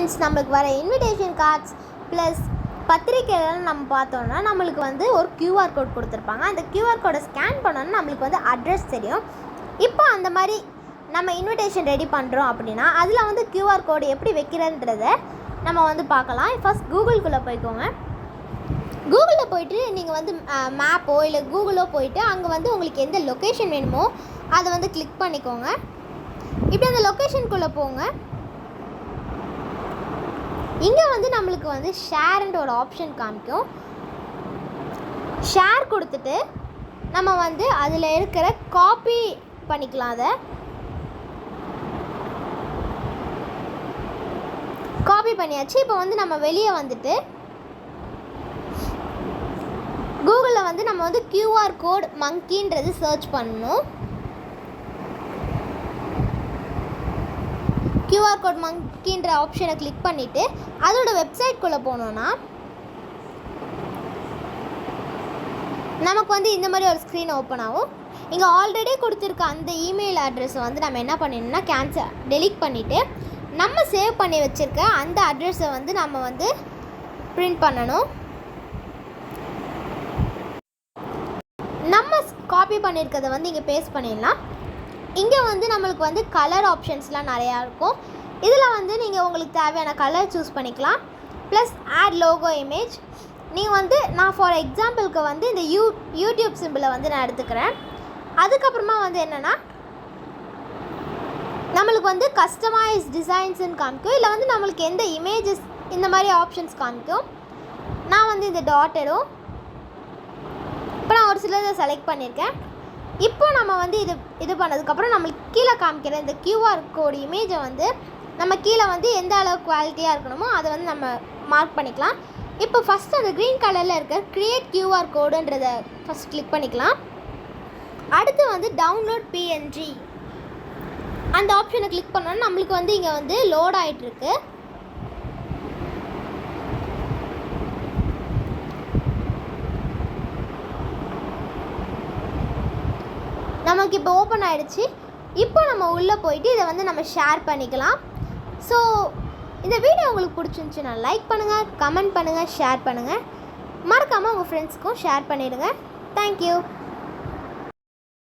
Friends, நம்மளுக்கு வர invitation cards plus பத்திரிக்கைலாம் நம்ம பார்த்தோன்னா நம்மளுக்கு வந்து ஒரு கியூஆர் கோட் கொடுத்துருப்பாங்க. அந்த கியூஆர் கோடை ஸ்கேன் பண்ணோன்னா நம்மளுக்கு வந்து அட்ரஸ் தெரியும். இப்போ அந்த மாதிரி நம்ம இன்விடேஷன் ரெடி பண்ணுறோம் அப்படின்னா அதில் வந்து கியூஆர் கோடு எப்படி வைக்கிறன்றத நம்ம வந்து பார்க்கலாம். ஃபர்ஸ்ட் கூகுள்குள்ளே போய்க்கோங்க. கூகுளில் போய்ட்டு நீங்கள் வந்து மேப்போ இல்லை கூகுளோ போய்ட்டு அங்கே வந்து உங்களுக்கு எந்த லொக்கேஷன் வேணுமோ அதை வந்து கிளிக் பண்ணிக்கோங்க. இப்படி அந்த லொக்கேஷனுக்குள்ளே போங்க. இங்கே வந்து நம்மளுக்கு வந்து ஷேர்ன்ற ஒரு ஆப்ஷன் காமிக்கும். ஷேர் கொடுத்துட்டு நம்ம வந்து அதில் இருக்கிற காப்பி பண்ணிக்கலாம். அதை காப்பி பண்ணியாச்சு. இப்போ வந்து நம்ம வெளியே வந்துட்டு கூகுளில் வந்து நம்ம வந்து கியூஆர் கோட் மங்கின்றது சர்ச் பண்ணணும். கியூஆர் கோட் மங்கின்ற ஆப்ஷனை கிளிக் பண்ணிவிட்டு அதோட வெப்சைட்குள்ளே போனோன்னா நமக்கு வந்து இந்த மாதிரி ஒரு ஸ்க்ரீன் ஓப்பன் ஆகும். இங்கே ஆல்ரெடி கொடுத்துருக்க அந்த இமெயில் அட்ரஸை வந்து நம்ம என்ன பண்ணிடணும்னா டெலீட் பண்ணிவிட்டு நம்ம சேவ் பண்ணி வச்சுருக்க அந்த அட்ரஸை வந்து நம்ம வந்து பிரிண்ட் பண்ணணும். நம்ம காப்பி பண்ணியிருக்கிறத வந்து இங்கே பேஸ்ட் பண்ணிடலாம். இங்கே வந்து நம்மளுக்கு வந்து கலர் ஆப்ஷன்ஸ்லாம் நிறையா இருக்கும். இதில் வந்து நீங்கள் உங்களுக்கு தேவையான கலர் சூஸ் பண்ணிக்கலாம். Plus add logo image. நீங்கள் வந்து நான் ஃபார் எக்ஸாம்பிளுக்கு வந்து இந்த யூடியூப் சிம்பிளை வந்து நான் எடுத்துக்கிறேன். அதுக்கப்புறமா வந்து என்னென்னா நம்மளுக்கு வந்து கஸ்டமைஸ் டிசைன்ஸுன்னு காமிக்கும். இல்லை வந்து நம்மளுக்கு எந்த இமேஜஸ் இந்த மாதிரி ஆப்ஷன்ஸ் காமிக்கும். நான் வந்து இந்த டாட்டரும் இப்போ நான் ஒரு சிலதை செலக்ட் பண்ணியிருக்கேன். இப்போ நம்ம வந்து இது பண்ணதுக்கப்புறம் நம்மளுக்கு கீழே காமிக்கிற இந்த கியூஆர் கோடு இமேஜை வந்து நம்ம கீழே வந்து எந்த அளவுக்கு குவாலிட்டியாக இருக்கணுமோ அதை வந்து நம்ம மார்க் பண்ணிக்கலாம். இப்போ ஃபஸ்ட்டு அந்த க்ரீன் கலரில் இருக்க க்ரியேட் கியூஆர் கோடுன்றதை ஃபஸ்ட் கிளிக் பண்ணிக்கலாம். அடுத்து வந்து டவுன்லோட் பிஎன்ஜி அந்த ஆப்ஷனை கிளிக் பண்ணோன்னா நம்மளுக்கு வந்து இங்கே வந்து லோட் ஆகிட்டுருக்கு. நமக்கு இப்போ ஓப்பன் ஆகிடுச்சு. இப்போ நம்ம உள்ளே போயிட்டு இதை வந்து நம்ம ஷேர் பண்ணிக்கலாம். ஸோ இந்த வீடியோ உங்களுக்கு பிடிச்சிருந்துச்சுன்னா லைக் பண்ணுங்கள், கமெண்ட் பண்ணுங்கள், ஷேர் பண்ணுங்கள். மறக்காமல் உங்கள் ஃப்ரெண்ட்ஸ்க்கும் ஷேர் பண்ணிவிடுங்க. தேங்க்யூ.